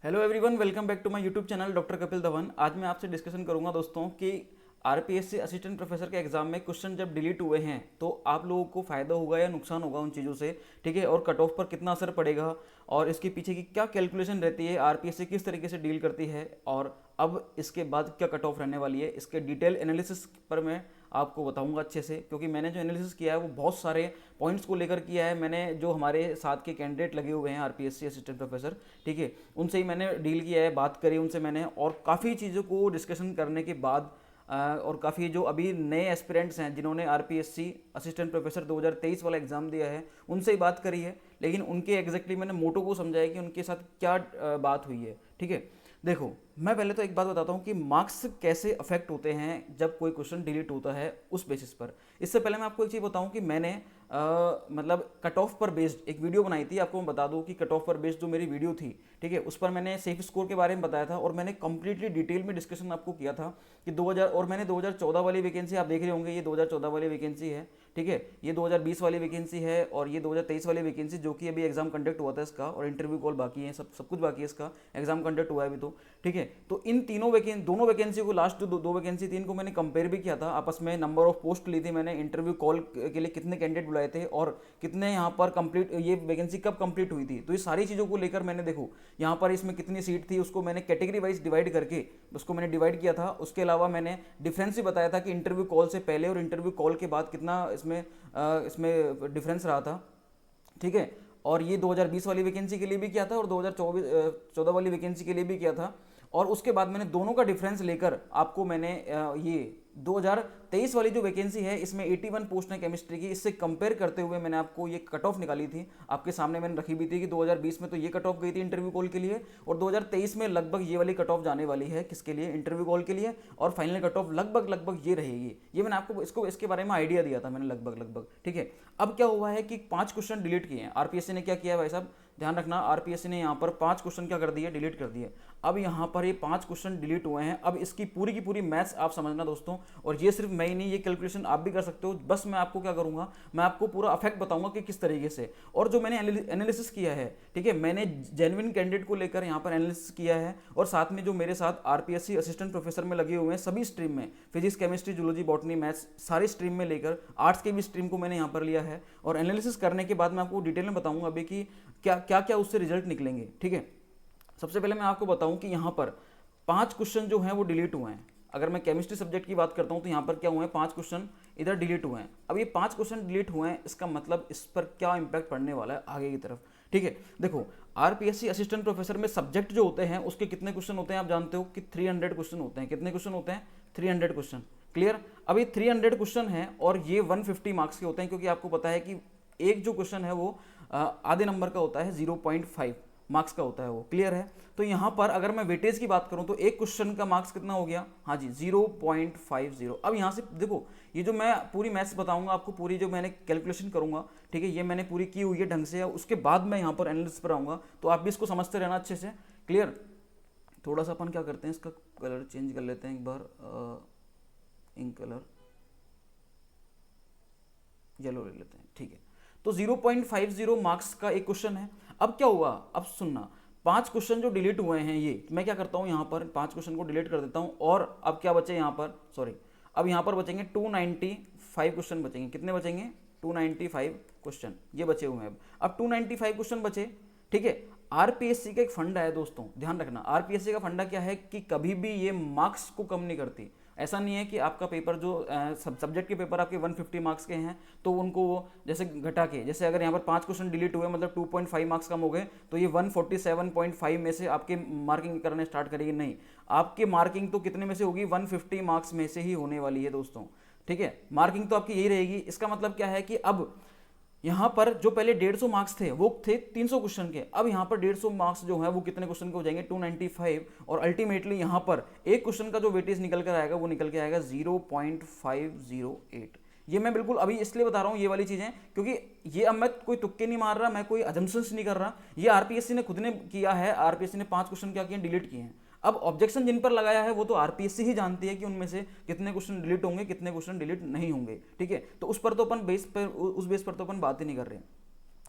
Hello everyone, welcome back to my YouTube channel doctor Kapil Dhawan. आज मैं आपसे डिस्कशन करूंगा दोस्तों कि आरपीएससी असिस्टेंट प्रोफेसर के एग्जाम में क्वेश्चन जब डिलीट हुए हैं तो आप लोगों को फ़ायदा होगा या नुकसान होगा उन चीज़ों से, ठीक है। और कट ऑफ पर कितना असर पड़ेगा और इसके पीछे की क्या कैलकुलेशन रहती है, आरपीएससी किस तरीके से डील करती है और अब इसके बाद क्या कट ऑफ रहने वाली है, इसके डिटेल एनालिसिस पर मैं आपको बताऊंगा अच्छे से। क्योंकि मैंने जो एनालिसिस किया है वो बहुत सारे पॉइंट्स को लेकर किया है। मैंने जो हमारे साथ के कैंडिडेट लगे हुए हैं आरपीएससी असिस्टेंट प्रोफेसर, ठीक है, उनसे ही मैंने डील किया है, बात करी उनसे मैंने, और काफ़ी चीज़ों को डिस्कशन करने के बाद और काफ़ी जो अभी नए एस्पिरेंट्स हैं जिन्होंने आरपीएससी असिस्टेंट प्रोफेसर 2023 वाला एग्ज़ाम दिया है उनसे ही बात करी है। लेकिन उनके एग्जैक्टली मैंने मोटो को समझाया कि उनके साथ क्या बात हुई है, ठीक है। देखो, मैं पहले तो एक बात बताता हूँ कि मार्क्स कैसे अफेक्ट होते हैं जब कोई क्वेश्चन डिलीट होता है उस बेसिस पर। इससे पहले मैं आपको एक चीज़ बताऊँ कि मैंने मतलब कट ऑफ पर बेस्ड एक वीडियो बनाई थी। आपको मैं बता दूँ कि कट ऑफ पर बेस्ड जो मेरी वीडियो थी, ठीक है, उस पर मैंने सेफ स्कोर के बारे में बताया था और मैंने कंप्लीटली डिटेल में डिस्कशन आपको किया था कि 2000 और मैंने 2014 वाली वैकेंसी आप देख रहे होंगे, ये 2014 वाली वैकेंसी है, ठीक है, ये 2020 वाली वैकेंसी है और ये 2023 वाली वैकेंसी जो कि अभी एग्जाम कंडक्ट हुआ था इसका, और इंटरव्यू कॉल बाकी है, सब कुछ बाकी है, इसका एग्जाम कंडक्ट हुआ है अभी तो, ठीक है। तो इन दोनों वैकेंसी को, लास्ट जो दो वैकेंसी थी, इनको मैंने कंपेयर भी किया था आपस में। नंबर ऑफ पोस्ट ली थी मैंने, इंटरव्यू कॉल के लिए कितने कैंडिडेट बुलाए थे और कितने यहाँ पर कंप्लीट, ये वैकेंसी कब कंप्लीट हुई थी। तो ये सारी चीज़ों को लेकर मैंने, देखो यहाँ पर इसमें कितनी सीट थी उसको मैंने कैटेगरी वाइज डिवाइड करके उसको मैंने डिवाइड किया था। उसके अलावा मैंने डिफरेंस भी बताया था कि इंटरव्यू कॉल से पहले और इंटरव्यू कॉल के बाद कितना इसमें डिफरेंस रहा था, ठीक है। और ये 2020 वाली वैकेंसी के लिए भी किया था और 2014 वाली वैकेंसी के लिए भी किया था। और उसके बाद मैंने दोनों का डिफरेंस लेकर आपको मैंने ये 2023 वाली जो वैकेंसी है इसमें 81 पोस्ट है केमिस्ट्री की, इससे कंपेयर करते हुए मैंने आपको ये कट ऑफ निकाली थी। आपके सामने मैंने रखी भी थी कि 2020 में तो ये कट ऑफ गई थी इंटरव्यू कॉल के लिए और 2023 में लगभग ये वाली कट ऑफ जाने वाली है किसके लिए, इंटरव्यू कॉल के लिए, और फाइनल कट ऑफ लगभग ये रहेगी। ये मैंने आपको इसके बारे में आइडिया दिया था मैंने, लगभग, ठीक है। अब क्या हुआ है कि 5 क्वेश्चन डिलीट किए हैं आरपीएससी ने। क्या किया है भाई साहब, ध्यान रखना, आरपीएससी ने यहाँ पर 5 क्वेश्चन क्या कर दिए, डिलीट कर दिए। अब यहाँ पर ये 5 क्वेश्चन डिलीट हुए हैं। अब इसकी पूरी की पूरी मैथ्स आप समझना दोस्तों, और ये सिर्फ मैं ही नहीं, ये कैलकुलेशन आप भी कर सकते हो। बस मैं आपको क्या करूँगा, मैं आपको पूरा अफेक्ट बताऊंगा कि किस तरीके से, और जो मैंने एनालिसिस किया है, ठीक है, मैंने जेन्युइन कैंडिडेट को लेकर यहाँ पर एनालिसिस किया है। और साथ में जो मेरे साथ आरपीएससी असिस्टेंट प्रोफेसर में लगे हुए हैं सभी स्ट्रीम में, physics, chemistry, zoology, botany, maths, सारी स्ट्रीम में लेकर आर्ट्स के भी स्ट्रीम को मैंने यहाँ पर लिया है। और एनालिसिस करने के बाद मैं आपको डिटेल में बताऊंगा अभी कि क्या क्या क्या उससे रिजल्ट निकलेंगे, ठीक है। सबसे पहले मैं आपको बताऊं कि यहाँ पर 5 क्वेश्चन जो हैं वो डिलीट हुए हैं। अगर मैं केमिस्ट्री सब्जेक्ट की बात करता हूं तो यहाँ पर क्या हुए हैं, 5 क्वेश्चन इधर डिलीट हुए हैं। अब ये 5 क्वेश्चन डिलीट हुए हैं, इसका मतलब इस पर क्या इंपैक्ट पड़ने वाला है आगे की तरफ, ठीक है। देखो, आरपीएससी असिस्टेंट प्रोफेसर में सब्जेक्ट जो होते हैं उसके कितने क्वेश्चन होते हैं आप जानते हो कि 300 क्वेश्चन होते हैं। कितने क्वेश्चन होते हैं, 300 क्वेश्चन, क्लियर। अब ये 300 क्वेश्चन है और ये 150 मार्क्स के होते हैं, क्योंकि आपको पता है कि एक जो क्वेश्चन है वो आधे नंबर का होता है, 0.5 मार्क्स का होता है वो, क्लियर है। तो यहाँ पर अगर मैं वेटेज की बात करूँ तो एक क्वेश्चन का मार्क्स कितना हो गया, हाँ जी 0.50। अब यहाँ से देखो, ये जो मैं पूरी मैथ्स बताऊंगा आपको, पूरी जो मैंने कैलकुलेशन करूंगा, ठीक है, ये मैंने पूरी की हुई है ढंग से, उसके बाद मैं यहाँ पर एनालिसिस पर आऊँगा, तो आप भी इसको समझते रहना अच्छे से, क्लियर। थोड़ा सा अपन क्या करते हैं, इसका कलर चेंज कर लेते हैं एक बार, इंक कलर येलो ले लेते हैं, ठीक है। तो 0.50 मार्क्स का एक क्वेश्चन है। अब क्या हुआ, अब सुनना, 5 क्वेश्चन जो डिलीट हुए हैं, ये मैं क्या करता हूं, यहाँ पर 5 क्वेश्चन को डिलीट कर देता हूं और अब क्या बचे यहाँ पर, सॉरी, अब यहाँ पर बचेंगे 295 क्वेश्चन बचेंगे। कितने बचेंगे, 295 क्वेश्चन ये बचे हुए हैं। अब 295 क्वेश्चन बचे, ठीक है। आरपीएससी का एक फंडा है दोस्तों, ध्यान रखना, आरपीएससी का फंडा क्या है कि कभी भी ये मार्क्स को कम नहीं करती। ऐसा नहीं है कि आपका पेपर जो सब्जेक्ट के पेपर आपके 150 मार्क्स के हैं तो उनको वो जैसे घटा के, जैसे अगर यहाँ पर 5 क्वेश्चन डिलीट हुए मतलब 2.5 मार्क्स कम हो गए तो ये 147.5 में से आपके मार्किंग करने स्टार्ट करेगी, नहीं, आपकी मार्किंग तो कितने में से होगी, 150 मार्क्स में से ही होने वाली है दोस्तों, ठीक है। मार्किंग तो आपकी यही रहेगी। इसका मतलब क्या है कि अब यहाँ पर जो पहले 150 मार्क्स थे वो थे 300 क्वेश्चन के, अब यहाँ पर 150 मार्क्स जो है वो कितने क्वेश्चन के हो जाएंगे, 295, और अल्टीमेटली यहाँ पर एक क्वेश्चन का जो वेटेज निकल कर आएगा वो निकल के आएगा 0.508। ये मैं बिल्कुल अभी इसलिए बता रहा हूँ ये वाली चीज़ें, क्योंकि ये अब मैं कोई तुक्के नहीं मार रहा, मैं कोई अजम्पशंस नहीं कर रहा, ये आरपीएससी ने खुद ने किया है। आरपीएससी ने 5 क्वेश्चन क्या किए, डिलीट किए हैं। अब ऑब्जेक्शन जिन पर लगाया है वो तो आरपीएससी ही जानती है कि उनमें से कितने क्वेश्चन डिलीट होंगे, कितने क्वेश्चन डिलीट नहीं होंगे, ठीक है। तो उस पर तो अपन बेस पर, उस बेस पर तो अपन बात ही नहीं कर रहे हैं।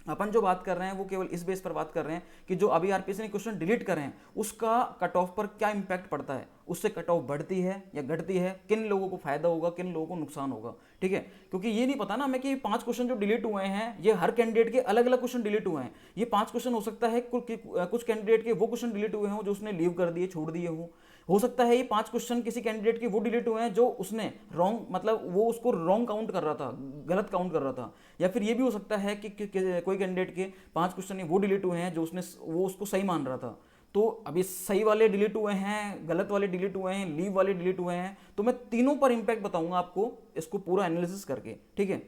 अपन जो बात कर रहे हैं वो केवल इस बेस पर बात कर रहे हैं कि जो अभी आरपीएससी ने क्वेश्चन डिलीट करे हैं उसका कट ऑफ पर क्या इंपैक्ट पड़ता है, उससे कट ऑफ बढ़ती है या घटती है, किन लोगों को फायदा होगा, किन लोगों को नुकसान होगा। ठीक है, क्योंकि ये नहीं पता ना हमें कि 5 क्वेश्चन जो डिलीट हुए हैं ये हर कैंडिडेट के अलग अलग क्वेश्चन डिलीट हुए हैं। ये 5 क्वेश्चन हो सकता है कुछ कैंडिडेट के वो क्वेश्चन डिलीट हुए हों जो उसने लीव कर दिए, छोड़ दिए हों। हो सकता है ये 5 क्वेश्चन किसी कैंडिडेट के वो डिलीट हुए हैं जो उसने रॉन्ग, मतलब वो उसको रॉन्ग काउंट कर रहा था, गलत काउंट कर रहा था। या फिर ये भी हो सकता है कि कोई कैंडिडेट के 5 क्वेश्चन वो डिलीट हुए हैं जो वो उसको सही मान रहा था। तो अभी सही वाले डिलीट हुए हैं, गलत वाले डिलीट हुए हैं, लीव वाले डिलीट हुए हैं, तो मैं तीनों पर इंपैक्ट बताऊंगा आपको इसको पूरा एनालिसिस करके। ठीक है,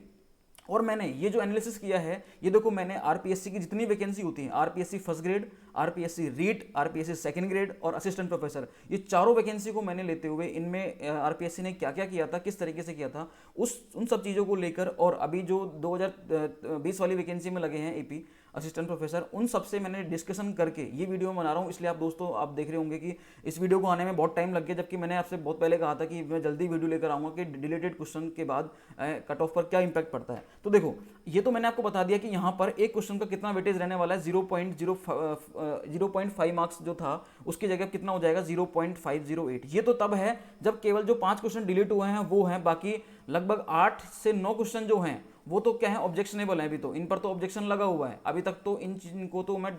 और मैंने ये जो एनालिसिस किया है ये देखो, मैंने आरपीएससी की जितनी वैकेंसी होती है, RPSC first grade, RPSC REET, RPSC second grade और असिस्टेंट प्रोफेसर, ये चारों वैकेंसी को मैंने लेते हुए इनमें आरपीएससी ने क्या क्या किया था, किस तरीके से किया था, उन सब चीज़ों को लेकर, और अभी जो 2020 वाली वैकेंसी में लगे हैं एपी असिस्टेंट प्रोफेसर, उन सब से मैंने डिस्कशन करके ये वीडियो बना रहा हूँ। इसलिए आप दोस्तों आप देख रहे होंगे कि इस वीडियो को आने में बहुत टाइम लग गया, जबकि मैंने आपसे बहुत पहले कहा था कि मैं जल्दी वीडियो लेकर आऊँगा कि डिलीटेड क्वेश्चन के बाद कट ऑफ पर क्या इंपैक्ट पड़ता है। तो देखो, ये तो मैंने आपको बता दिया कि यहाँ पर एक क्वेश्चन का कितना वेटेज रहने वाला है, 0.05 मार्क्स जो था उसकी जगह कितना हो जाएगा 0.508। ये तो तब है जब केवल जो 5 क्वेश्चन डिलीट हुए हैं वो हैं, बाकी लगभग 8 से 9 क्वेश्चन जो हैं वो तो क्या है, ऑब्जेक्शनेबल है। अभी तो इन पर तो ऑब्जेक्शन लगा हुआ है, अभी तक तो इन चीज को तो मैं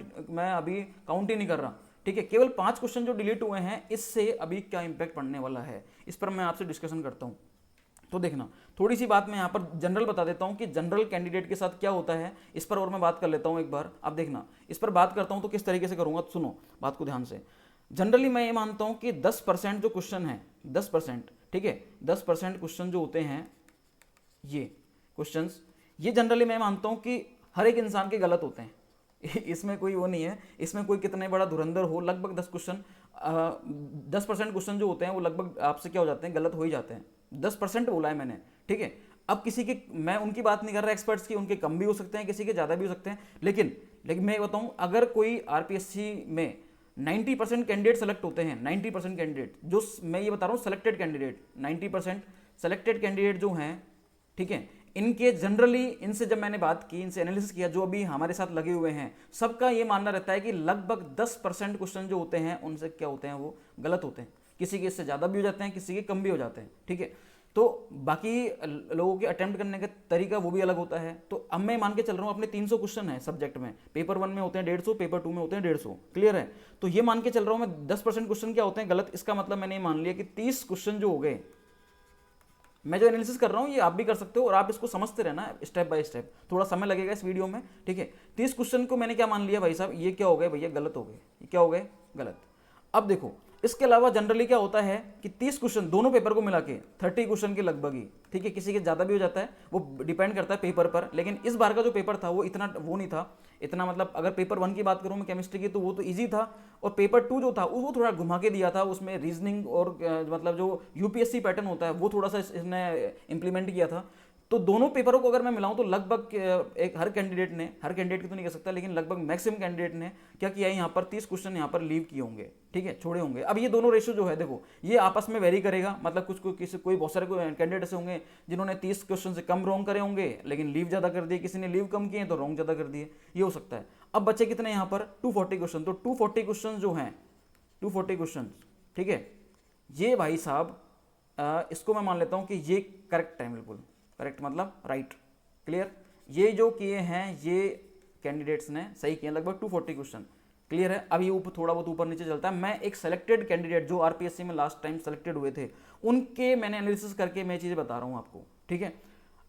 अभी काउंट ही नहीं कर रहा। ठीक है, केवल 5 क्वेश्चन जो डिलीट हुए हैं इससे अभी क्या इंपैक्ट पड़ने वाला है, इस पर मैं आपसे डिस्कशन करता हूँ। तो देखना, थोड़ी सी बात मैं यहाँ पर जनरल बता देता हूँ कि जनरल कैंडिडेट के साथ क्या होता है, इस पर और मैं बात कर लेता हूँ एक बार। आप देखना, इस पर बात करता हूँ तो किस तरीके से करूँगा, तो सुनो बात को ध्यान से। जनरली मैं ये मानता हूँ कि 10% जो क्वेश्चन है, 10%, ठीक है, 10% क्वेश्चन जो होते हैं ये क्वेश्चंस, ये जनरली मैं मानता हूँ कि हर एक इंसान के गलत होते हैं। इसमें कोई वो नहीं है, इसमें कोई कितने बड़ा धुरंधर हो, लगभग 10% क्वेश्चन जो होते हैं वो लगभग आपसे क्या हो जाते हैं, गलत हो ही जाते हैं। 10% बोला है मैंने, ठीक है। अब किसी के, मैं उनकी बात नहीं कर रहा एक्सपर्ट्स की, उनके कम भी हो सकते हैं, किसी के ज़्यादा भी हो सकते हैं, लेकिन मैं बताऊं, अगर कोई आरपीएससी में 90% कैंडिडेट सेलेक्ट होते हैं, 90% कैंडिडेट, जो मैं ये बता रहा हूँ सेलेक्टेड कैंडिडेट, 90% सेलेक्टेड कैंडिडेट जो हैं, ठीक है, इनके जनरली, इनसे जब मैंने बात की, इनसे एनालिसिस किया, जो अभी हमारे साथ लगे हुए हैं, सबका ये मानना रहता है कि लगभग 10% क्वेश्चन जो होते हैं उनसे क्या होते हैं, वो गलत होते हैं। किसी के इससे ज़्यादा भी हो जाते हैं, किसी के कम भी हो जाते हैं, ठीक है। तो बाकी लोगों के अटेम्प्ट करने का तरीका वो भी अलग होता है। तो अब मैं मान के चल रहा हूँ अपने 300 क्वेश्चन है सब्जेक्ट में, पेपर 1 में होते हैं 150, पेपर 2 में होते हैं 150, क्लियर है। तो ये मान के चल रहा हूँ मैं 10% क्वेश्चन क्या होते हैं गलत, इसका मतलब मैंने ये मान लिया कि 30 क्वेश्चन जो हो गए, मैं जो एनालिसिस कर रहा हूँ ये आप भी कर सकते हो, और आप इसको समझते रहना स्टेप बाय स्टेप, थोड़ा समय लगेगा इस वीडियो में, ठीक है। 30 क्वेश्चन को मैंने क्या मान लिया भाई साहब, ये क्या हो गए भैया, गलत हो गए, ये क्या हो गए, गलत। अब देखो, इसके अलावा जनरली क्या होता है कि 30 क्वेश्चन दोनों पेपर को मिला के 30 क्वेश्चन के लगभग ही, ठीक है, किसी के ज़्यादा भी हो जाता है, वो डिपेंड करता है पेपर पर। लेकिन इस बार का जो पेपर था वो इतना वो नहीं था, इतना मतलब अगर पेपर 1 की बात करूँ मैं केमिस्ट्री की, तो वो तो ईजी था, और पेपर 2 जो था वो थोड़ा घुमा के दिया था, उसमें रीजनिंग और मतलब जो यूपीएससी पैटर्न होता है वो थोड़ा सा इसने इम्प्लीमेंट किया था। तो दोनों पेपरों को अगर मैं मिलाऊं तो लगभग एक हर कैंडिडेट की तो नहीं कह सकता, लेकिन लगभग मैक्सिमम कैंडिडेट ने क्या किया है, यहाँ पर 30 क्वेश्चन यहाँ पर लीव किए होंगे, ठीक है, छोड़े होंगे। अब ये दोनों रेशियो जो है देखो, ये आपस में वेरी करेगा, मतलब कोई बहुत सारे कैंडिडेट ऐसे होंगे जिन्होंने 30 क्वेश्चन से कम रॉन्ग करे होंगे लेकिन लीव ज़्यादा कर दिए, किसी ने लीव कम किए तो रॉन्ग ज़्यादा कर दिए, ये हो सकता है। अब बच्चे कितने यहाँ पर 240 क्वेश्चन, तो 240 क्वेश्चन जो हैं, 240 क्वेश्चन, ठीक है, ये भाई साहब इसको मैं मान लेता हूँ कि ये करेक्ट है, बिल्कुल करेक्ट, मतलब राइट, क्लियर। ये जो किए हैं ये कैंडिडेट्स ने सही किए, लगभग 240 क्वेश्चन, क्लियर है। अभी थोड़ा बहुत ऊपर नीचे चलता है, मैं एक सेलेक्टेड कैंडिडेट जो आरपीएससी में लास्ट टाइम सेलेक्टेड हुए थे उनके मैंने एनालिसिस करके मैं चीज़ें बता रहा हूँ आपको, ठीक है।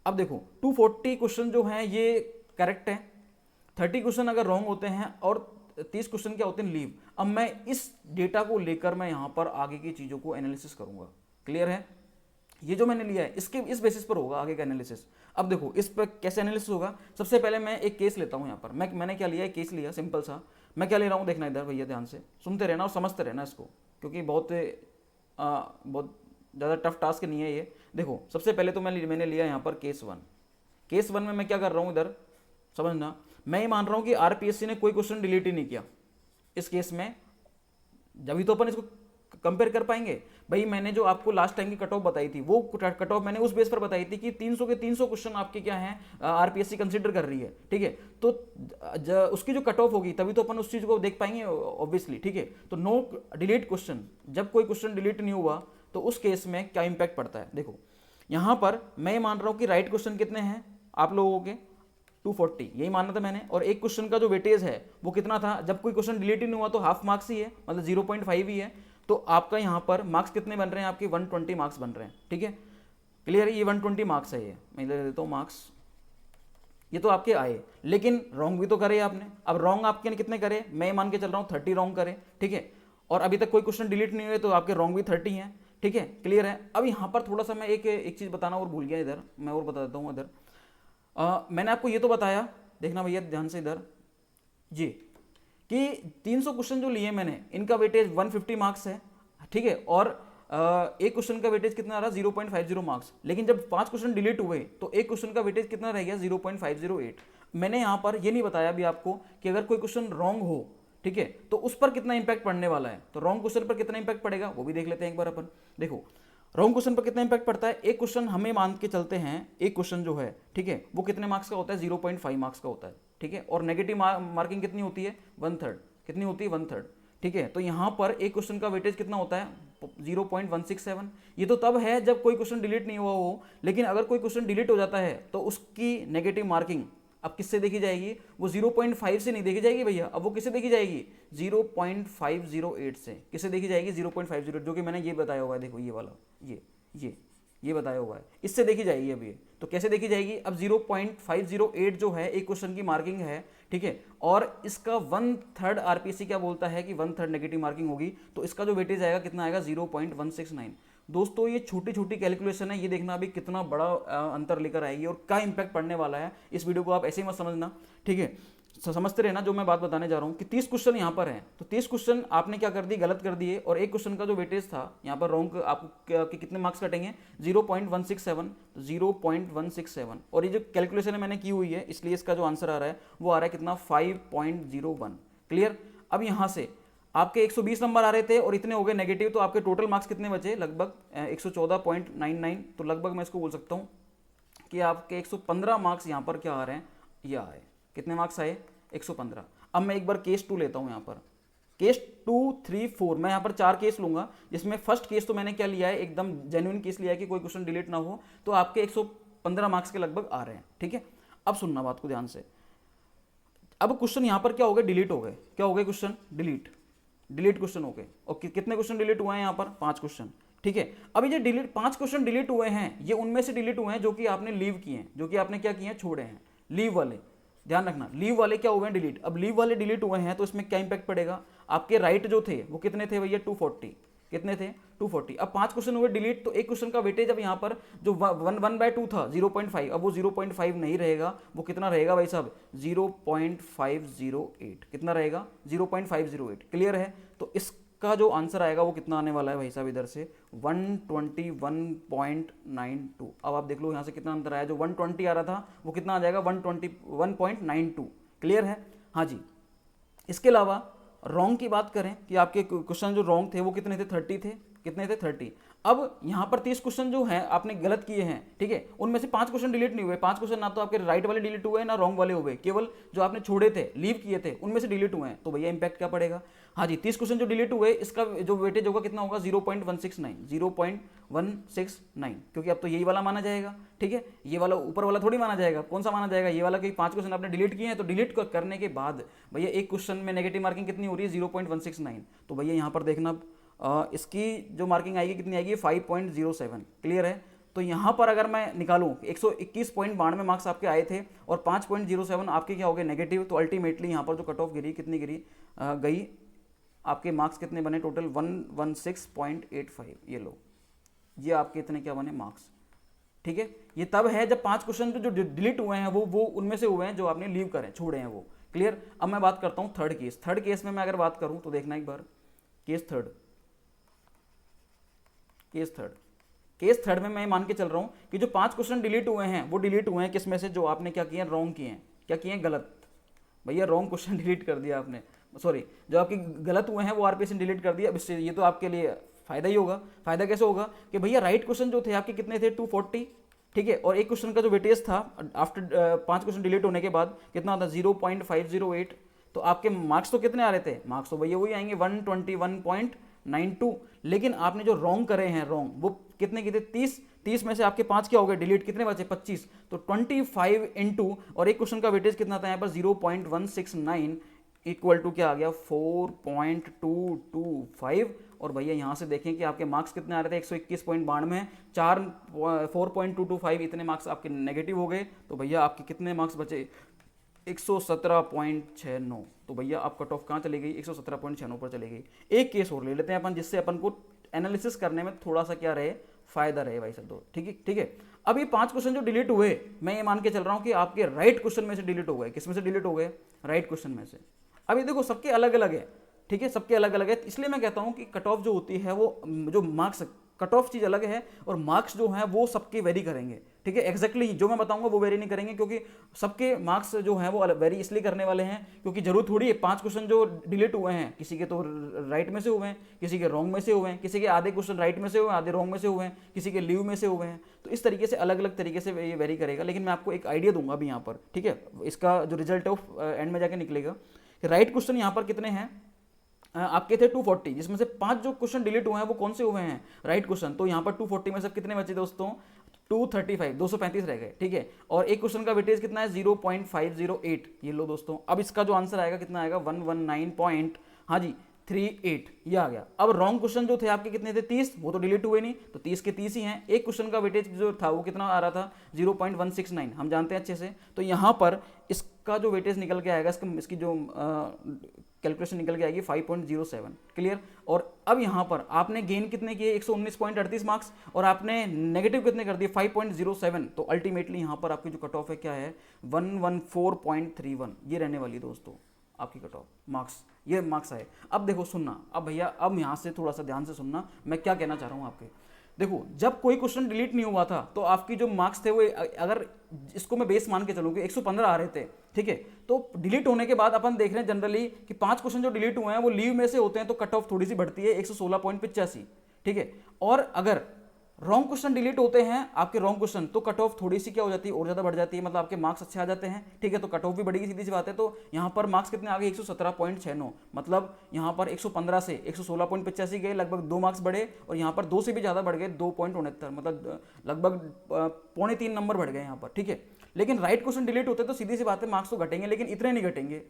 अब देखो 240 क्वेश्चन जो हैं ये करेक्ट है, 30 क्वेश्चन अगर रॉन्ग होते हैं और 30 क्वेश्चन क्या होते हैं, लीव। अब मैं इस डेटा को लेकर मैं यहाँ पर आगे की चीज़ों को एनालिसिस करूँगा, क्लियर है। ये जो मैंने लिया है इसके इस बेसिस पर होगा आगे का एनालिसिस। अब देखो इस पर कैसे एनालिसिस होगा, सबसे पहले मैं एक केस लेता हूँ यहाँ पर, मैंने क्या लिया है, केस लिया सिंपल सा। मैं क्या ले रहा हूँ देखना, इधर भैया ध्यान से सुनते रहना और समझते रहना इसको, क्योंकि बहुत ज़्यादा टफ टास्क नहीं है ये। देखो सबसे पहले तो मैंने लिया यहाँ पर केस 1। केस 1 में मैं क्या कर रहा हूँ, इधर समझना, मैं ये मान रहा हूँ कि आरपीएससी ने कोई क्वेश्चन डिलीट ही नहीं किया इस केस में, जब तो अपन इसको कंपेयर कर पाएंगे? भाई मैंने जो आपको लास्ट टाइम की कट ऑफ बताई थी वो कट ऑफ मैंने उस बेस पर बताई थी कि 300 के 300 क्वेश्चन आपके क्या हैं, आरपीएससी कंसीडर कर रही है, ठीक है। तो उसकी जो कट ऑफ होगी तभी तो अपन उस चीज को देख पाएंगे ऑब्वियसली, ठीक है। तो नो डिलीट क्वेश्चन, जब कोई क्वेश्चन डिलीट नहीं हुआ तो उस केस में क्या इंपैक्ट पड़ता है? देखो यहां पर मैं मान रहा हूं कि राइट क्वेश्चन कितने हैं आप लोगों के, 240 यही मानना था मैंने, और एक क्वेश्चन का जो वेटेज है वो कितना था, जब कोई क्वेश्चन डिलीट ही नहीं हुआ तो हाफ मार्क्स ही है, मतलब 0.5 ही है। तो आपका यहाँ पर मार्क्स कितने बन रहे हैं? आपके 120 मार्क्स बन रहे हैं, ठीक है। क्लियर है? ये 120 मार्क्स है, ये मैं ले देता हूँ मार्क्स, ये तो आपके आए, लेकिन रॉन्ग भी तो करे आपने। अब रॉन्ग आपके कितने करे? मैं मान के चल रहा हूँ 30 रॉन्ग करे, ठीक है। और अभी तक कोई क्वेश्चन डिलीट नहीं हुए तो आपके रॉन्ग भी 30 हैं, ठीक है। क्लियर है? अब यहाँ पर थोड़ा सा मैं एक चीज़ बताना और भूल गया, इधर मैं और बता देता हूँ। इधर मैंने आपको ये तो बताया, देखना भैया ध्यान से इधर जी, कि 300 क्वेश्चन जो लिए मैंने इनका वेटेज 150 मार्क्स है, ठीक है। और एक क्वेश्चन का वेटेज कितना रहा? 0.50 मार्क्स। लेकिन जब 5 क्वेश्चन डिलीट हुए तो एक क्वेश्चन का वेटेज कितना रह गया? 0.508। मैंने यहाँ पर ये नहीं बताया अभी आपको कि अगर कोई क्वेश्चन रॉन्ग हो, ठीक है, तो उस पर कितना इंपैक्ट पड़ने वाला है। तो रॉन्ग क्वेश्चन पर कितना इंपैक्ट पड़ेगा वो भी देख लेते हैं एक बार अपन। देखो रॉन्ग क्वेश्चन पर कितना इंपैक्ट पड़ता है। एक क्वेश्चन हमें मान के चलते हैं, एक क्वेश्चन जो है, ठीक है, वो कितने मार्क्स का होता है? 0.5 मार्क्स का होता है, ठीक है। और नेगेटिव मार्किंग कितनी होती है? 1/3। कितनी होती है? 1/3, ठीक है। तो यहाँ पर एक क्वेश्चन का वेटेज कितना होता है? 0.167। ये तो तब है जब कोई क्वेश्चन डिलीट नहीं हुआ हो, लेकिन अगर कोई क्वेश्चन डिलीट हो जाता है तो उसकी नेगेटिव मार्किंग अब किससे देखी जाएगी? वो 0.5 से नहीं देखी जाएगी भैया, अब वो किससे देखी जाएगी? 0.508 से। किससे देखी जाएगी? 0.50, जो कि मैंने ये बताया हुआ है, देखो ये वाला, ये बताया हुआ है, इससे देखी जाएगी। अब ये तो कैसे देखी जाएगी? अब 0.508 जो है एक क्वेश्चन की मार्किंग है, ठीक है, और इसका 1/3 आरपीएससी क्या बोलता है कि 1/3 नेगेटिव मार्किंग होगी, तो इसका जो वेटेज आएगा कितना आएगा? 0.169। दोस्तों ये छोटी छोटी कैलकुलेशन है, ये देखना अभी कितना बड़ा अंतर लेकर आएगी और क्या इंपैक्ट पड़ने वाला है। इस वीडियो को आप ऐसे ही मत समझना, ठीक है, समझते रहना जो मैं बात बताने जा रहा हूँ कि 30 क्वेश्चन यहाँ पर हैं, तो 30 क्वेश्चन आपने क्या कर दिए? गलत कर दिए। और एक क्वेश्चन का जो वेटेज था यहाँ पर रॉन्ग, आपको कितने मार्क्स कटेंगे? 0.167, 0.167। और ये जो कैलकुलेशन मैंने की हुई है, इसलिए इसका जो आंसर आ रहा है वो आ रहा है कितना? 5.01। क्लियर? अब यहाँ से आपके 120 नंबर आ रहे थे और इतने हो गए नेगेटिव, तो आपके टोटल मार्क्स कितने बचे? लगभग 114.99। तो लगभग मैं इसको बोल सकता हूँ कि आपके 115 मार्क्स यहाँ पर क्या आ रहे हैं? ये आए। कितने मार्क्स आए? 115। अब मैं एक बार केस 2 लेता हूँ यहाँ पर, केस 2, 3, 4, मैं यहाँ पर 4 केस लूंगा, जिसमें फर्स्ट केस तो मैंने क्या लिया है? एकदम जेन्युइन केस लिया है कि कोई क्वेश्चन डिलीट ना हो, तो आपके 115 मार्क्स के लगभग आ रहे हैं, ठीक है। अब सुनना बात को ध्यान से। अब क्वेश्चन यहाँ पर क्या हो गए? डिलीट हो गए। क्या हो गए? क्वेश्चन डिलीट क्वेश्चन हो गए। और कितने क्वेश्चन डिलीट हुए हैं यहाँ पर? 5 क्वेश्चन, ठीक है। अब ये जो 5 क्वेश्चन डिलीट हुए हैं, ये उनमें से डिलीट हुए हैं जो कि आपने लीव किए हैं, जो कि आपने क्या किए हैं? छोड़े हैं। लीव वाले ध्यान रखना, लीव वाले क्या हुए हैं? डिलीट। अब लीव वाले डिलीट हुए हैं तो इसमें क्या इंपैक्ट पड़ेगा? आपके राइट जो थे वो कितने थे भैया? 240। कितने थे? 240। अब 5 क्वेश्चन हुए डिलीट, तो एक क्वेश्चन का वेटेज अब यहाँ पर जो 1/2 था 0.5, अब वो 0.5 नहीं रहेगा, वो कितना रहेगा भाई साहब? 0.508। कितना रहेगा? 0.508। क्लियर है? तो इसका जो आंसर आएगा वो कितना आने वाला है भाई साहब? इधर से 121.92। अब आप देख लो यहाँ से कितना अंतर आया। जो 120 आ रहा था वो कितना आ जाएगा? 121.92। क्लियर है? हाँ जी। इसके अलावा रॉन्ग की बात करें कि आपके क्वेश्चन जो रॉन्ग थे वो कितने थे? 30 थे। कितने थे? 30। अब यहाँ पर 30 क्वेश्चन जो हैं आपने गलत किए हैं, ठीक है, उनमें से 5 क्वेश्चन डिलीट नहीं हुए। 5 क्वेश्चन ना तो आपके राइट वाले डिलीट हुए ना रॉन्ग वाले हुए, केवल जो आपने छोड़े थे, लीव किए थे, उनमें से डिलीट हुए हैं। तो भैया इंपैक्ट क्या पड़ेगा? हाँ जी, 30 क्वेश्चन जो डिलीट हुए इसका जो वेटेज होगा कितना होगा? 0.169, क्योंकि अब तो यही वाला माना जाएगा, ठीक है, ये वाला ऊपर वाला थोड़ी माना जाएगा। कौन सा माना जाएगा? ये वाला, क्योंकि 5 क्वेश्चन आपने डिलीट किए हैं। तो डिलीट करने के बाद भैया एक क्वेश्चन में नेगेटिव मार्किंग कितनी हो रही है? 0.169। तो भैया यहाँ पर देखना इसकी जो मार्किंग आएगी कितनी आएगी? 5.07। क्लियर है? तो यहाँ पर अगर मैं निकालूं 121.92 मार्क्स आपके आए थे और 5.07 आपके क्या हो गए? नेगेटिव। तो अल्टीमेटली यहाँ पर जो कट ऑफ गिरी, कितनी गिरी? गई आपके मार्क्स कितने बने टोटल? 116.85। ये लो, ये आपके इतने क्या बने? मार्क्स, ठीक है। ये तब है जब 5 क्वेश्चन जो डिलीट हुए हैं वो उनमें से हुए हैं जो आपने लीव करें, छोड़े हैं वो। क्लियर? अब मैं बात करता हूँ थर्ड केस में मैं अगर बात करूँ तो देखना एक बार, केस थर्ड में मैं मान के चल रहा हूं कि जो 5 क्वेश्चन डिलीट हुए हैं वो डिलीट हुए हैं किस में से? जो आपने क्या किए? रॉन्ग किए हैं। क्या किए हैं? गलत। भैया रॉन्ग क्वेश्चन डिलीट कर दिया आपने, सॉरी, जो आपके गलत हुए हैं वो आरपीएससी ने डिलीट कर दिया। अब इससे ये तो आपके लिए फायदा ही होगा। फायदा कैसे होगा कि भैया राइट क्वेश्चन जो थे आपके कितने थे 240, ठीक है, और एक क्वेश्चन का जो वेटेज था आफ्टर 5 क्वेश्चन डिलीट होने के बाद कितना था 0.508, तो आपके मार्क्स तो कितने आ रहे थे, मार्क्स तो भैया वही आएंगे 121.92, लेकिन आपने जो रॉन्ग करे हैं रॉन्ग वो कितने की थे 30 में से आपके 5 क्या हो गए डिलीट, कितने बचे 25, तो 25 इंटू, और एक क्वेश्चन का वेटेज कितना था यहाँ पर 0.169 इक्वल टू क्या आ गया 4.225, और भैया यहाँ से देखें कि आपके मार्क्स कितने आ रहे थे 121.92, 4.225 इतने मार्क्स आपके नेगेटिव हो गए, तो भैया आपके कितने मार्क्स बचे 117.69, तो भैया आप कट ऑफ कहाँ चली गई 117.96 पर चली गई। एक केस और ले लेते हैं अपन जिससे अपन को एनालिसिस करने में थोड़ा सा क्या रहे फायदा रहे भाई सब दो, ठीक है ठीक है। अब ये 5 क्वेश्चन जो डिलीट हुए, मैं ये मान के चल रहा हूँ कि आपके राइट क्वेश्चन में से डिलीट हो गए। किस में से डिलीट हो गए, राइट क्वेश्चन में से। अब ये देखो सबके अलग अलग है, ठीक है, सबके अलग अलग है, इसलिए मैं कहता हूँ कि कट ऑफ जो होती है वो जो मार्क्स, कट ऑफ चीज़ अलग है और मार्क्स जो हैं वो सबके वेरी करेंगे, ठीक है, एग्जैक्टली जो मैं बताऊंगा वो वेरी नहीं करेंगे, क्योंकि सबके मार्क्स जो हैं वो वेरी इसलिए करने वाले हैं क्योंकि जरूर थोड़ी है 5 क्वेश्चन जो डिलीट हुए हैं किसी के तो राइट में से हुए हैं, किसी के रॉन्ग में से हुए हैं, किसी के आधे क्वेश्चन राइट में से हुए हैं, आधे रॉन्ग में से हुए हैं, किसी के लीव में से हुए हैं, तो इस तरीके से अलग अलग तरीके से ये वेरी करेगा। लेकिन मैं आपको एक आइडिया दूंगा अभी यहाँ पर, ठीक है, इसका जो रिजल्ट ऑफ एंड में जाके निकलेगा। राइट क्वेश्चन यहाँ पर कितने हैं आपके थे 240, जिसमें से 5 जो क्वेश्चन डिलीट हुए हैं वो कौन से हुए हैं राइट क्वेश्चन, तो यहाँ पर 240 में से कितने बचे दोस्तों 235 रह गए, ठीक है, और एक क्वेश्चन का वेटेज कितना है 0.508, ये लो दोस्तों। अब इसका जो आंसर आएगा कितना आएगा 119 हाँ जी 38, ये आ गया। अब रॉन्ग क्वेश्चन जो थे आपके कितने थे 30, वो तो डिलीट हुए नहीं, तो 30 के 30 ही हैं। एक क्वेश्चन का वेटेज जो था वो कितना आ रहा था 0.169, हम जानते हैं अच्छे से, तो यहाँ पर इसका जो वेटेज निकल के आएगा, इसकी जो कैलकुलेशन निकल के आएगी 5.07, क्लियर। और अब यहाँ पर आपने गेन कितने किए 119.38 मार्क्स, और आपने नेगेटिव कितने कर दिए 5.07, तो अल्टीमेटली यहाँ पर आपकी जो कट ऑफ है क्या है 114.31, ये रहने वाली दोस्तों आपकी कट ऑफ मार्क्स, ये मार्क्स आए। अब देखो सुनना, अब भैया अब यहाँ से थोड़ा सा ध्यान से सुनना मैं क्या कहना चाह रहा हूँ आपके। देखो जब कोई क्वेश्चन डिलीट नहीं हुआ था तो आपकी जो मार्क्स थे वो अगर इसको मैं बेस मान के चलूँ कि 115 आ रहे थे, ठीक है, तो डिलीट होने के बाद अपन देख रहे हैं जनरली कि 5 क्वेश्चन जो डिलीट हुए हैं वो लीव में से होते हैं, तो कट ऑफ थोड़ी सी बढ़ती है 116.85, ठीक है। और अगर रॉन्ग क्वेश्चन डिलीट होते हैं आपके रॉन्ग क्वेश्चन, तो कट ऑफ थोड़ी सी क्या हो जाती है और ज्यादा बढ़ जाती है, मतलब आपके मार्क्स अच्छे आ जाते हैं, ठीक है, तो कट ऑफ भी बढ़ेगी, सीधी सी बात है। तो यहाँ पर मार्क्स कितने आ गए 117.69, मतलब यहाँ पर 115 से 116.85 गए, लगभग 2 मार्क्स बढ़े, और यहाँ पर 2 से भी ज्यादा बढ़ गए 2.69, मतलब लगभग 2.25 नंबर बढ़ गए यहाँ पर, ठीक है। लेकिन राइट क्वेश्चन डिलीट होते तो सीधी सी बात है मार्क्स तो घटेंगे, लेकिन इतने नहीं घटेंगे,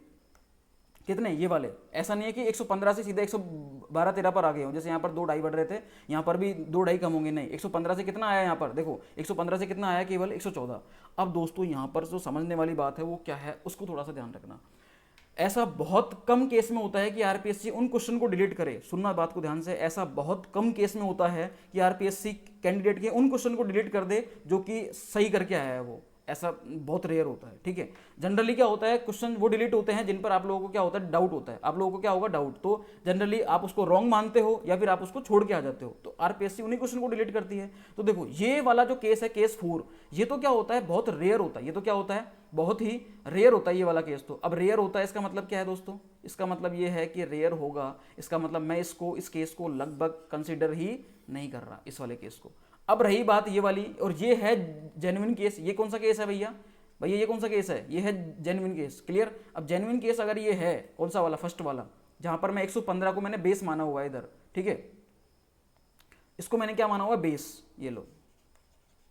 कितने ये वाले, ऐसा नहीं है कि 115 से सीधे 112-13 पर आ गए हो, जैसे यहाँ पर 2.5 बढ़ रहे थे, यहाँ पर भी 2.5 कम होंगे, नहीं 115 से कितना आया यहाँ पर, देखो 115 से कितना आया केवल 114। अब दोस्तों यहाँ पर जो समझने वाली बात है वो क्या है, उसको थोड़ा सा ध्यान रखना। ऐसा बहुत कम केस में होता है कि आरपीएससी उन क्वेश्चन को डिलीट करे, सुनना बात को ध्यान से, ऐसा बहुत कम केस में होता है कि आरपीएससी कैंडिडेट के उन क्वेश्चन को डिलीट कर दे जो कि सही करके आया है वो, ऐसा बहुत रेयर होता है, ठीक है। जनरली क्या होता है क्वेश्चन वो डिलीट होते हैं जिन पर आप लोगों को क्या होता है डाउट होता है, आप लोगों को क्या होगा डाउट, तो जनरली आप उसको रॉन्ग मानते हो या फिर आप उसको छोड़ के आ जाते हो, तो आरपीएससी उन्हीं क्वेश्चन को डिलीट करती है। तो देखो ये वाला जो केस है केस 4, ये तो क्या होता है बहुत रेयर होता है, ये तो क्या होता है बहुत ही रेयर होता है ये वाला केस। तो अब रेयर होता है इसका मतलब क्या है दोस्तों, इसका मतलब ये है कि रेयर होगा, इसका मतलब मैं इसको इस केस को लगभग कंसिडर ही नहीं कर रहा इस वाले केस को। अब रही बात ये वाली, और ये है जेन्युइन केस, ये कौन सा केस है भैया, भैया ये कौन सा केस है, ये है जेन्युइन केस, क्लियर। अब जेन्युइन केस अगर ये है कौन सा वाला, फर्स्ट वाला, जहां पर मैं 115 को मैंने बेस माना हुआ है इधर, ठीक है, इसको मैंने क्या माना हुआ है बेस, ये लो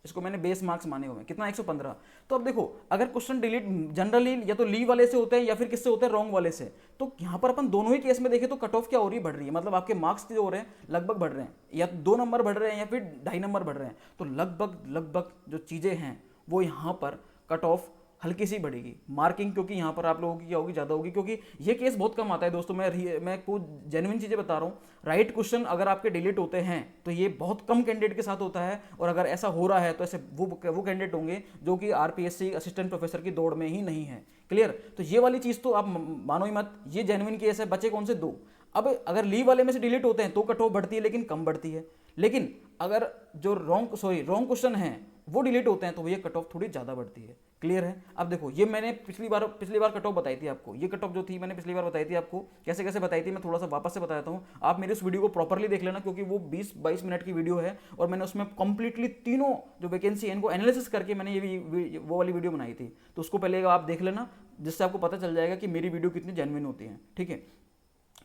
इसको मैंने बेस मार्क्स माने हुए हैं, कितना 115। तो अब देखो अगर क्वेश्चन डिलीट जनरली या तो लीव वाले से होते हैं या फिर किससे होते हैं रॉन्ग वाले से, तो यहाँ पर अपन दोनों ही केस में देखें तो कट ऑफ क्या हो रही है बढ़ रही है, मतलब आपके मार्क्स जो हो रहे हैं लगभग बढ़ रहे हैं, या 2 नंबर बढ़ रहे हैं या फिर 2.5 नंबर बढ़ रहे हैं, तो लगभग जो चीज़ें हैं वो यहाँ पर कट ऑफ हल्की सी बढ़ेगी मार्किंग, क्योंकि यहाँ पर आप लोगों की क्या होगी ज़्यादा होगी, क्योंकि ये केस बहुत कम आता है दोस्तों, मैं कुछ जेन्युइन चीज़ें बता रहा हूँ। राइट क्वेश्चन अगर आपके डिलीट होते हैं तो ये बहुत कम कैंडिडेट के साथ होता है, और अगर ऐसा हो रहा है तो ऐसे वो कैंडिडेट होंगे जो कि आरपीएससी असिस्टेंट प्रोफेसर की दौड़ में ही नहीं है, क्लियर। तो ये वाली चीज़ तो आप मानो ही मत, ये जेन्युइन केस है, बचे कौन से 2। अब अगर लीव वाले में से डिलीट होते हैं तो कट ऑफ बढ़ती है लेकिन कम बढ़ती है, लेकिन अगर जो रॉन्ग क्वेश्चन है वो डिलीट होते हैं तो भैया कट ऑफ थोड़ी ज़्यादा बढ़ती है। क्लियर है। अब देखो ये मैंने पिछली बार कट ऑफ बताई थी आपको, ये कट ऑफ जो थी मैंने पिछली बार बताई थी आपको, कैसे कैसे बताई थी मैं थोड़ा सा वापस से बताता हूँ। आप मेरे उस वीडियो को प्रॉपरली देख लेना क्योंकि वो 20-22 मिनट की वीडियो है और मैंने उसमें कंप्लीटली तीनों जो वैकेंसी है इनको एनालिसिस करके मैंने ये वो वाली वीडियो बनाई थी। तो उसको पहले आप देख लेना जिससे आपको पता चल जाएगा कि मेरी वीडियो कितनी जेन्युइन होती है। ठीक है,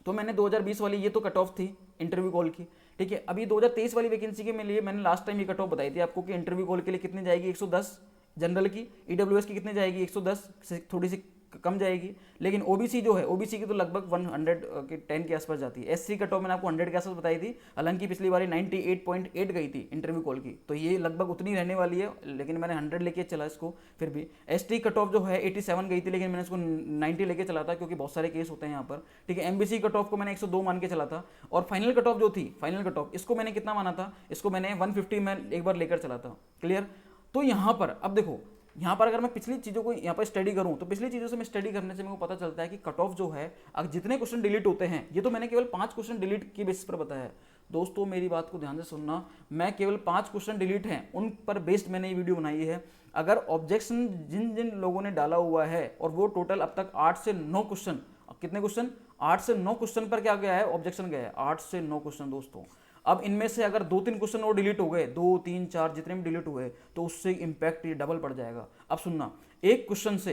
तो मैंने 2020 वाली ये तो कट ऑफ थी इंटरव्यू कॉल की। ठीक है, अभी 2023 वाली वैकेंसी के लिए मैंने लास्ट टाइम ये कट ऑफ बताई थी आपको कि इंटरव्यू कॉल के लिए कितनी जाएगी 110 जनरल की, ईडब्ल्यूएस की कितनी जाएगी 110 से थोड़ी सी कम जाएगी, लेकिन ओबीसी जो है ओबीसी की तो लगभग 110 के आसपास जाती है। एससी कट ऑफ मैंने आपको 100 के आसपास बताई थी, हालांकि पिछली बार 98.8 गई थी इंटरव्यू कॉल की, तो ये लगभग उतनी रहने वाली है, लेकिन मैंने 100 लेके चला इसको। फिर भी एसटी कट ऑफ जो है 87 गई थी, लेकिन मैंने इसको 90 लेके चला था क्योंकि बहुत सारे केस होते हैं यहाँ पर। ठीक है, एमबीसी कट ऑफ को मैंने 102 मान के चला था, और फाइनल कट ऑफ जो थी, फाइनल कट ऑफ इसको मैंने कितना माना था, इसको मैंने 150 में एक बार लेकर चला था। क्लियर। तो यहाँ पर अब देखो, यहाँ पर अगर मैं पिछली चीज़ों को यहाँ पर स्टडी करूँ तो पिछली चीज़ों से मैं स्टडी करने से मेरे को पता चलता है कि कट ऑफ जो है अगर जितने क्वेश्चन डिलीट होते हैं, ये तो मैंने केवल 5 क्वेश्चन डिलीट की बेसिस पर बताया है दोस्तों, मेरी बात को ध्यान से सुनना, मैं केवल 5 क्वेश्चन डिलीट हैं उन पर बेस्ड मैंने ये वीडियो बनाई है। अगर ऑब्जेक्शन जिन जिन लोगों ने डाला हुआ है, और वो टोटल अब तक 8 से 9 क्वेश्चन, कितने क्वेश्चन, 8 से 9 क्वेश्चन पर क्या गया है, ऑब्जेक्शन गया है 8 से 9 क्वेश्चन दोस्तों। अब इनमें से अगर 2-3 क्वेश्चन और डिलीट हो गए, 2, 3, 4 जितने भी डिलीट हुए, तो उससे इंपैक्ट ये डबल पड़ जाएगा। अब सुनना, एक क्वेश्चन से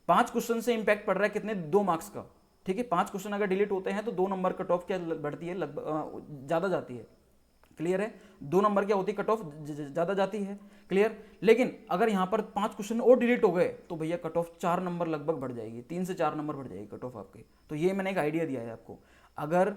5 क्वेश्चन से इंपैक्ट पड़ रहा है कितने, 2 मार्क्स का। ठीक है, 5 क्वेश्चन अगर डिलीट होते हैं तो 2 नंबर कट ऑफ क्या बढ़ती है, लगभग ज़्यादा जाती है। क्लियर है, 2 नंबर क्या होती है, कट ऑफ ज़्यादा जाती है। क्लियर। लेकिन अगर यहाँ पर 5 क्वेश्चन और डिलीट हो गए तो भैया कट ऑफ 4 नंबर लगभग बढ़ जाएगी, 3 से 4 नंबर बढ़ जाएगी कट ऑफ आपके। तो ये मैंने एक आइडिया दिया है आपको, अगर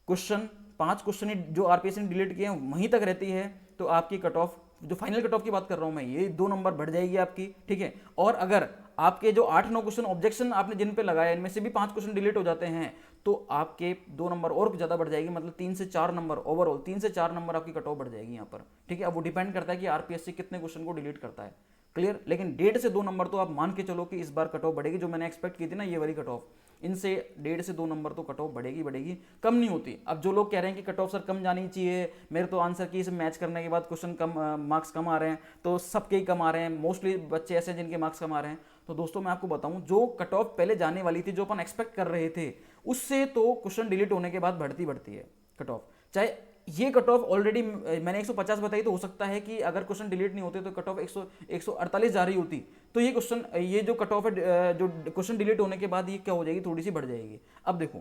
क्वेश्चन 5 क्वेश्चन ही जो आरपीएससी ने डिलीट किए हैं वहीं तक रहती है तो आपकी कट ऑफ, जो फाइनल कट ऑफ की बात कर रहा हूं मैं, ये 2 नंबर बढ़ जाएगी आपकी। ठीक है, और अगर आपके जो 8-9 क्वेश्चन ऑब्जेक्शन आपने जिन पे लगाया इनमें से भी 5 क्वेश्चन डिलीट हो जाते हैं तो आपके 2 नंबर और ज़्यादा बढ़ जाएगी, मतलब 3 से 4 नंबर ओवरऑल, 3 से 4 नंबर आपकी कट ऑफ बढ़ जाएगी यहाँ पर। ठीक है, अब वो डिपेंड करता है कि आरपीएससी कितने क्वेश्चन को डिलीट करता है। क्लियर। लेकिन 1.5 से 2 नंबर तो आप मान के चलो कि इस बार कट ऑफ बढ़ेगी, जो मैंने एक्सपेक्ट की थी ना ये वाली कट ऑफ, इनसे 1.5 से 2 नंबर तो कट ऑफ बढ़ेगी, कम नहीं होती। अब जो लोग कह रहे हैं कि कट ऑफ सर कम जानी चाहिए, मेरे तो आंसर की से मैच करने के बाद क्वेश्चन कम, मार्क्स कम आ रहे हैं, तो सबके ही कम आ रहे हैं, मोस्टली बच्चे ऐसे हैं जिनके मार्क्स कम आ रहे हैं। तो दोस्तों मैं आपको बताऊं, जो कट ऑफ पहले जाने वाली थी, जो अपन एक्सपेक्ट कर रहे थे, उससे तो क्वेश्चन डिलीट होने के बाद बढ़ती है कट ऑफ। चाहे ये कट ऑफ ऑलरेडी मैंने 150 बताई, तो हो सकता है कि अगर क्वेश्चन डिलीट नहीं होते तो कट ऑफ 148 जा रही होती, तो ये क्वेश्चन, ये जो कट ऑफ है, जो क्वेश्चन डिलीट होने के बाद ये क्या हो जाएगी, थोड़ी सी बढ़ जाएगी। अब देखो,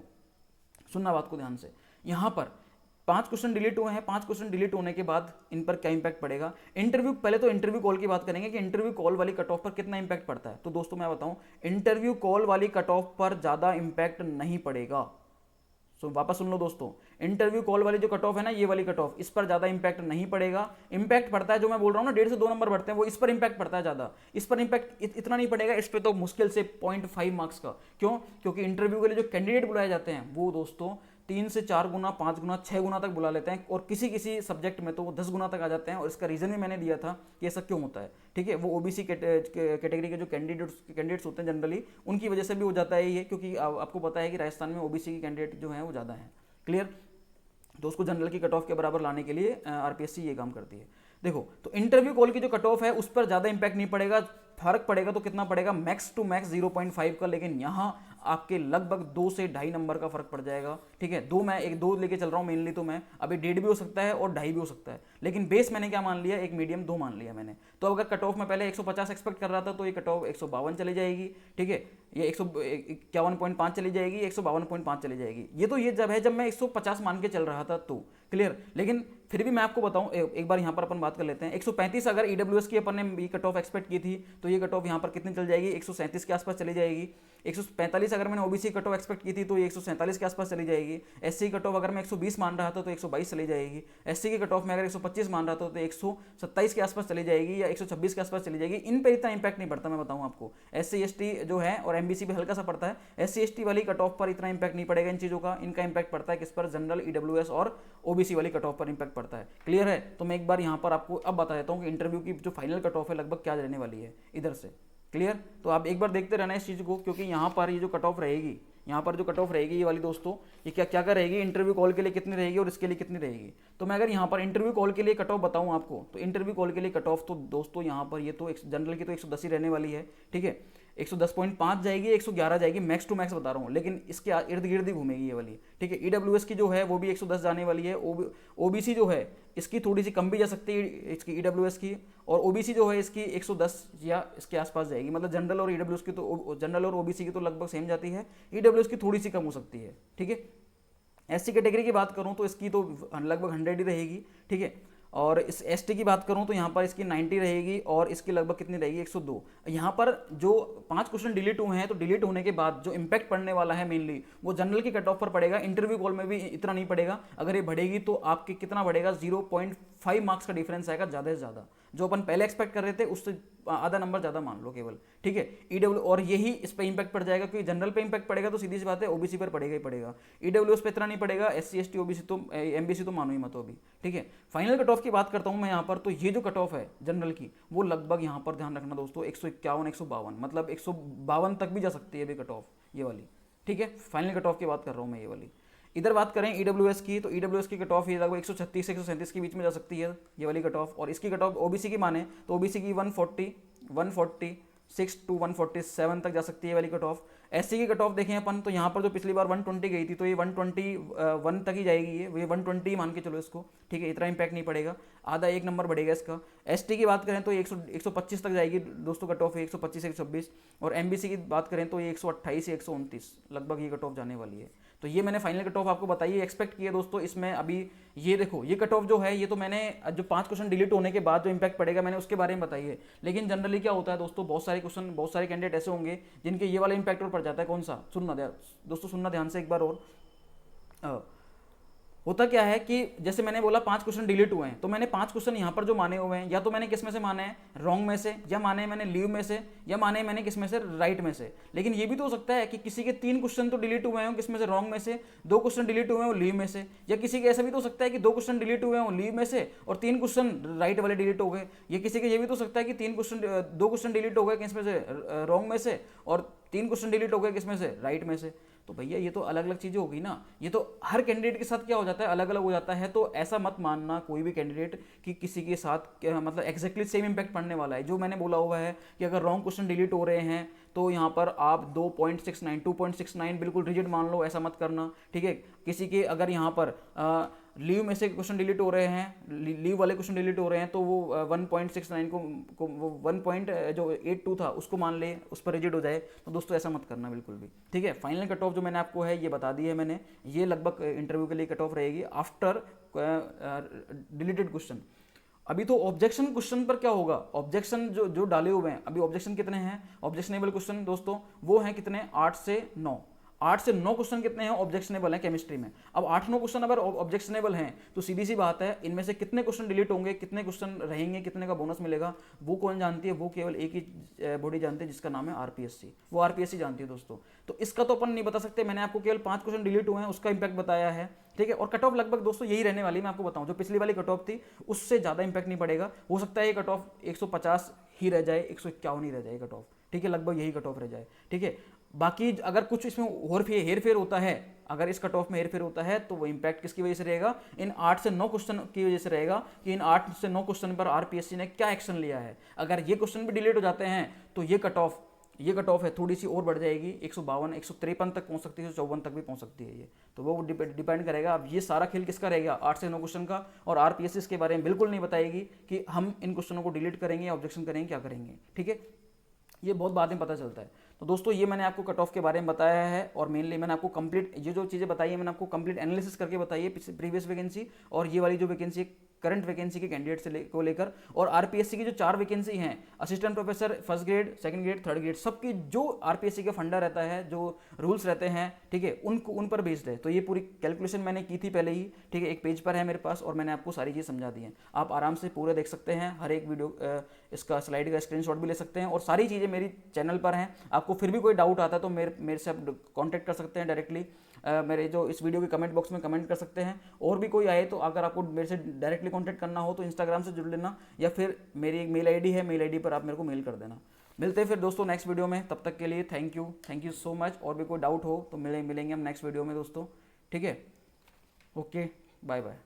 सुनना बात को ध्यान से, यहाँ पर 5 क्वेश्चन डिलीट हुए हैं, 5 क्वेश्चन डिलीट होने के बाद इन पर क्या इंपैक्ट पड़ेगा। इंटरव्यू, पहले तो इंटरव्यू कॉल की बात करेंगे कि इंटरव्यू कॉल वाली कट ऑफ पर कितना इंपैक्ट पड़ता है। तो दोस्तों मैं बताऊं, इंटरव्यू कॉल वाली कट ऑफ पर ज़्यादा इंपैक्ट नहीं पड़ेगा। तो वापस सुन लो दोस्तों, इंटरव्यू कॉल वाली जो कट ऑफ है ना, ये वाली कट ऑफ, इस पर ज्यादा इंपैक्ट नहीं पड़ेगा। इंपैक्ट पड़ता है, जो मैं बोल रहा हूँ ना 1.5 से 2 नंबर बढ़ते हैं, वो इस पर इंपैक्ट पड़ता है ज्यादा। इस पर इंपैक्ट इतना नहीं पड़ेगा, इस पर तो मुश्किल से 0.5 मार्क्स का। क्यों? क्योंकि इंटरव्यू के लिए जो कैंडिडेट बुलाए जाते हैं वो दोस्तों 3 से 4 गुना, 5 गुना, 6 गुना तक बुला लेते हैं, और किसी किसी सब्जेक्ट में तो वो 10 गुना तक आ जाते हैं। और इसका रीजन भी मैंने दिया था कि ऐसा क्यों होता है। ठीक है, वो ओबीसी कैटेगरी के जो कैंडिडेट्स होते हैं जनरली, उनकी वजह से भी हो जाता है ये, क्योंकि आपको पता है कि राजस्थान में ओबीसी के कैंडिडेट जो हैं वो ज़्यादा हैं। क्लियर। तो उसको जनरल की कट ऑफ के बराबर लाने के लिए आरपीएससी ये काम करती है। देखो, तो इंटरव्यू कॉल की जो कट ऑफ है उस पर ज़्यादा इंपैक्ट नहीं पड़ेगा, फर्क पड़ेगा तो कितना पड़ेगा, मैक्स टू मैक्स 0.5 का, लेकिन यहाँ आपके लगभग 2 से 2.5 नंबर का फर्क पड़ जाएगा। ठीक है, 2 मैं 1-2 लेके चल रहा हूँ मेनली, तो मैं अभी 1.5 भी हो सकता है और 2.5 भी हो सकता है, लेकिन बेस मैंने क्या मान लिया, एक मीडियम 2 मान लिया मैंने। तो अगर कट ऑफ में पहले 150 एक्सपेक्ट कर रहा था, तो ये कट ऑफ 152 चली जाएगी। ठीक है, ये 151.5 चली जाएगी, 152.5 चली जाएगी। ये तो ये जब है जब मैं 150 मान के चल रहा था तो। क्लियर। लेकिन फिर भी मैं आपको बताऊं, एक बार यहाँ पर अपन बात कर लेते हैं। 135 अगर ईडब्ल्यूएस की अपन ने कट ऑफ एक्सपेक्ट की थी, तो ये कट ऑफ यहाँ पर कितनी चल जाएगी, 137 के आसपास चली जाएगी। 145 अगर मैंने ओबीसी कट ऑफ एक्सपेक्ट की थी तो ये 147 के आसपास चली जाएगी। एससी कट ऑफ अगर मैं 120 मान रहा था तो 122 चली जाएगी। एससी की कट ऑफ में अगर 125 मान रहा था तो 127 के आसपास चली जाएगी या 126 के आसपास चली जाएगी। इन पर इतना इंपैक्ट नहीं पड़ता, मैं बताऊँ आपको। एससी एसटी जो है और एमबीसी पे हल्का सा पड़ता है, एससी एसटी वाली कट ऑफ पर इतना इंपैक्ट नहीं पड़ेगा इन चीज़ों का। इनका इंपैक्ट पड़ता है किस पर, जनरल, ईडब्ल्यूएस और ओबीसी वाली कट ऑफ पर इंपैक्ट पड़ता है। क्लियर है। तो मैं एक बार यहाँ पर आपको अब बता देता हूँ कि इंटरव्यू की जो फाइनल कट ऑफ है लगभग क्या रहने वाली है इधर से। क्लियर। तो आप एक बार देखते रहना इस चीज़ को, क्योंकि यहाँ पर ये जो कट ऑफ रहेगी यहाँ पर जो कट ऑफ रहेगी ये वाली दोस्तों, ये क्या क्या क्या रहेगी, इंटरव्यू कॉल के लिए कितनी रहेगी और इसके लिए कितनी रहेगी। तो मैं अगर यहाँ पर इंटरव्यू कॉल के लिए कट ऑफ बताऊँ आपको, तो इंटरव्यू कॉल के लिए कट ऑफ तो दोस्तों यहाँ पर ये तो जनरल की तो 110 ही रहने वाली है, ठीक है। 110.5 जाएगी, 111 जाएगी, मैक्स टू मैक्स बता रहा हूँ, लेकिन इसके इर्द गिर्द ही घूमेगी ये वाली, ठीक है। ईडब्ल्यूएस की जो है वो भी 110 जाने वाली है। ओबीसी जो है इसकी थोड़ी सी कम भी जा सकती है इसकी ईडब्ल्यूएस की, और ओबीसी जो है इसकी 110 या इसके आसपास जाएगी। मतलब जनरल और ईडब्ल्यूएस की तो, जनरल और ओबीसी की तो लगभग सेम जाती है, ईडब्ल्यूएस की थोड़ी सी कम हो सकती है, ठीक है। एससी कैटेगरी की बात करूँ तो इसकी तो लगभग 100 ही रहेगी, ठीक है। और इस एसटी की बात करूं तो यहाँ पर इसकी 90 रहेगी, और इसकी लगभग कितनी रहेगी, 102। यहाँ पर जो 5 क्वेश्चन डिलीट हुए हैं, तो डिलीट होने के बाद जो इंपैक्ट पड़ने वाला है मेनली वो जनरल की कट ऑफ पर पड़ेगा। इंटरव्यू कॉल में भी इतना नहीं पड़ेगा, अगर ये बढ़ेगी तो आपके कितना बढ़ेगा, 0.5 मार्क्स का डिफरेंस आएगा ज़्यादा से ज़्यादा। जो अपन पहले एक्सपेक्ट कर रहे थे उससे आधा नंबर ज़्यादा मान लो केवल, ठीक है। ईडब्ल्यू और यही इस पर इंपैक्ट पड़ जाएगा, क्योंकि जनरल पे इंपैक्ट पड़ेगा तो सीधी सी बात है ओबीसी पर पड़ेगा ही पड़ेगा। ईडब्ल्यूएस पे इतना नहीं पड़ेगा, एससी एसटी ओबीसी तो एमबीसी तो मानो ही मत अभी, ठीक है। फाइनल कट ऑफ की बात करता हूँ मैं यहाँ पर, तो ये जो कट ऑफ है जनरल की वो लगभग यहाँ पर ध्यान रखना दोस्तों 151 152, मतलब 152 तक भी जा सकती है अभी कट ऑफ ये वाली, ठीक है। फाइनल कट ऑफ की बात कर रहा हूँ मैं ये वाली। इधर बात करें ईडब्ल्यूएस की, तो ईडब्ल्यूएस की कट ऑफ ये लगभग 136 से 137 के बीच में जा सकती है ये वाली कट ऑफ। और इसकी कट ऑफ ओबीसी की माने तो ओबीसी की 146 टू 147 तक जा सकती है वाली कट ऑफ। एससी की कट ऑफ देखें अपन तो यहाँ पर जो पिछली बार 120 गई थी, तो ये 121 तक ही जाएगी, ये 120 मान के चलो इसको, ठीक है। इतना इंपैक्ट नहीं पड़ेगा, आधा 1 नंबर बढ़ेगा इसका। एसटी की बात करें तो 125 तक जाएगी दोस्तों कट ऑफ है, 125 से 126। और एमबीसी की बात करें तो ये 128 से 129 लगभग ये कट ऑफ जाने वाली है। तो ये मैंने फाइनल कट ऑफ आपको बताई है, एक्सपेक्ट किया दोस्तों। इसमें अभी ये देखो ये कट ऑफ जो है, ये तो मैंने जो 5 क्वेश्चन डिलीट होने के बाद जो इंपैक्ट पड़ेगा मैंने उसके बारे में बताई है। लेकिन जनरली क्या होता है दोस्तों, बहुत सारे क्वेश्चन, बहुत सारे कैंडिडेट ऐसे होंगे जिनके ये वाला इंपैक्ट और पड़ जाता है। कौन सा, सुनना दोस्तों, सुनना ध्यान से एक बार और। होता क्या है कि जैसे मैंने बोला 5 क्वेश्चन डिलीट हुए हैं, तो मैंने 5 क्वेश्चन यहाँ पर जो माने हुए हैं, या तो मैंने किस में से माने हैं, रॉन्ग में से, या माने मैंने लीव में से, या माने मैंने किस में से, राइट में से। लेकिन ये भी तो हो सकता है कि किसी के 3 क्वेश्चन तो डिलीट हुए हों किस में से, रॉन्ग में से, 2 क्वेश्चन डिलीट हुए हों लीव में से, या किसी के ऐसा भी तो हो सकता है कि 2 क्वेश्चन डिलीट हुए हों लीव में से और 3 क्वेश्चन राइट वाले डिलीट हो गए। ये किसी के ये भी तो हो सकता है कि 2 क्वेश्चन डिलीट हो गए किस में से, रॉन्ग में से, और 3 क्वेश्चन डिलीट हो गए किस में से, राइट में से। तो भैया ये तो अलग अलग चीज़ें होगी ना, ये तो हर कैंडिडेट के साथ क्या हो जाता है, अलग अलग हो जाता है। तो ऐसा मत मानना कोई भी कैंडिडेट कि किसी के साथ मतलब एक्जैक्टली सेम इंपैक्ट पड़ने वाला है। जो मैंने बोला हुआ है कि अगर रॉन्ग क्वेश्चन डिलीट हो रहे हैं तो यहाँ पर आप 2.69 बिल्कुल रिजिड मान लो, ऐसा मत करना, ठीक है। किसी के अगर यहाँ पर लीव में से क्वेश्चन डिलीट हो रहे हैं, लीव वाले क्वेश्चन डिलीट हो रहे हैं, तो वो 1.69 को 1.82 था उसको मान ले, उस पर रिजिड हो जाए। तो दोस्तों ऐसा मत करना बिल्कुल भी, ठीक है। फाइनल कट ऑफ जो मैंने आपको है ये बता दी है मैंने, ये लगभग इंटरव्यू के लिए कट ऑफ रहेगी आफ्टर डिलीटेड क्वेश्चन। अभी तो ऑब्जेक्शन क्वेश्चन पर क्या होगा, ऑब्जेक्शन जो डाले हुए हैं, अभी ऑब्जेक्शन कितने हैं, ऑब्जेक्शनेबल क्वेश्चन दोस्तों वो हैं कितने, 8 से 9। 8 से 9 क्वेश्चन कितने हैं ऑब्जेक्शनेबल हैं केमिस्ट्री में। अब 8-9 क्वेश्चन अगर ऑब्जेक्शनेबल हैं तो सीधी सी बात है, इनमें से कितने क्वेश्चन डिलीट होंगे, कितने क्वेश्चन रहेंगे, कितने का बोनस मिलेगा, वो कौन जानती है, वो केवल एक ही बॉडी जानती है जिसका नाम है आरपीएससी। वो आरपीएससी जानती है दोस्तों। तो इसका तो अपन नहीं बता सकते, मैंने आपको केवल 5 क्वेश्चन डिलीट हुए हैं उसका इंपैक्ट बताया है, ठीक है। और कट ऑफ लगभग दोस्तों यही रहने वाली, मैं आपको बताऊं जो पिछली वाली कट ऑफ थी उससे ज्यादा इंपैक्ट नहीं पड़ेगा। हो सकता है ये कट ऑफ 150 ही रह जाए, 151 ही रह जाए कट ऑफ, ठीक है, लगभग यही कट ऑफ रह जाए, ठीक है। बाकी अगर कुछ इसमें हेर फेर होता है, अगर इस कट ऑफ में हेर फेर होता है तो वो इंपैक्ट किसकी वजह से रहेगा, इन 8 से 9 क्वेश्चन की वजह से रहेगा कि इन 8 से 9 क्वेश्चन पर आरपीएससी ने क्या एक्शन लिया है। अगर ये क्वेश्चन भी डिलीट हो जाते हैं तो ये कट ऑफ है थोड़ी सी और बढ़ जाएगी, 152 153 तक पहुंच सकती है, 154 तक भी पहुंच सकती है ये। तो वो डिपेंड करेगा। अब ये सारा खेल किसका रहेगा, 8 से 9 क्वेश्चन का। और आरपीएससी इसके बारे में बिल्कुल नहीं बताएगी कि हम इन क्वेश्चनों को डिलीट करेंगे या ऑब्जेक्शन करेंगे, क्या करेंगे, ठीक है। ये बहुत बाद में पता चलता है। तो दोस्तों ये मैंने आपको कट ऑफ के बारे में बताया है, और मेनली मैंने आपको कंप्लीट ये जो चीज़ें बताई है मैंने आपको कंप्लीट एनालिसिस करके बताई है प्रीवियस वैकेंसी और ये वाली जो वैकेंसी करंट वैकेंसी के कैंडिडेट को लेकर। और आरपीएससी की जो 4 वैकेंसी हैं, assistant professor first grade, second grade, third grade, सबकी जो आरपीएससी का फंडा रहता है, जो रूल्स रहते हैं, ठीक है, उन पर बेस्ड है। तो ये पूरी कैलकुलेशन मैंने की थी पहले ही, ठीक है, एक पेज पर है मेरे पास और मैंने आपको सारी चीज़ समझा दी है। आप आराम से पूरे देख सकते हैं, हर एक वीडियो इसका स्लाइड का स्क्रीनशॉट भी ले सकते हैं, और सारी चीज़ें मेरी चैनल पर हैं। आपको फिर भी कोई डाउट आता है तो मेरे से आप कॉन्टैक्ट कर सकते हैं डायरेक्टली, मेरे जो इस वीडियो के कमेंट बॉक्स में कमेंट कर सकते हैं। और भी कोई आए तो अगर आपको मेरे से डायरेक्टली कॉन्टैक्ट करना हो तो इंस्टाग्राम से जुड़ लेना, या फिर मेरी एक मेल आईडी है, मेल आईडी पर आप मेरे को मेल कर देना। मिलते हैं फिर दोस्तों नेक्स्ट वीडियो में, तब तक के लिए थैंक यू सो मच। और भी कोई डाउट हो तो मिलेंगे हम नेक्स्ट वीडियो में दोस्तों, ठीक है। Okay, bye bye.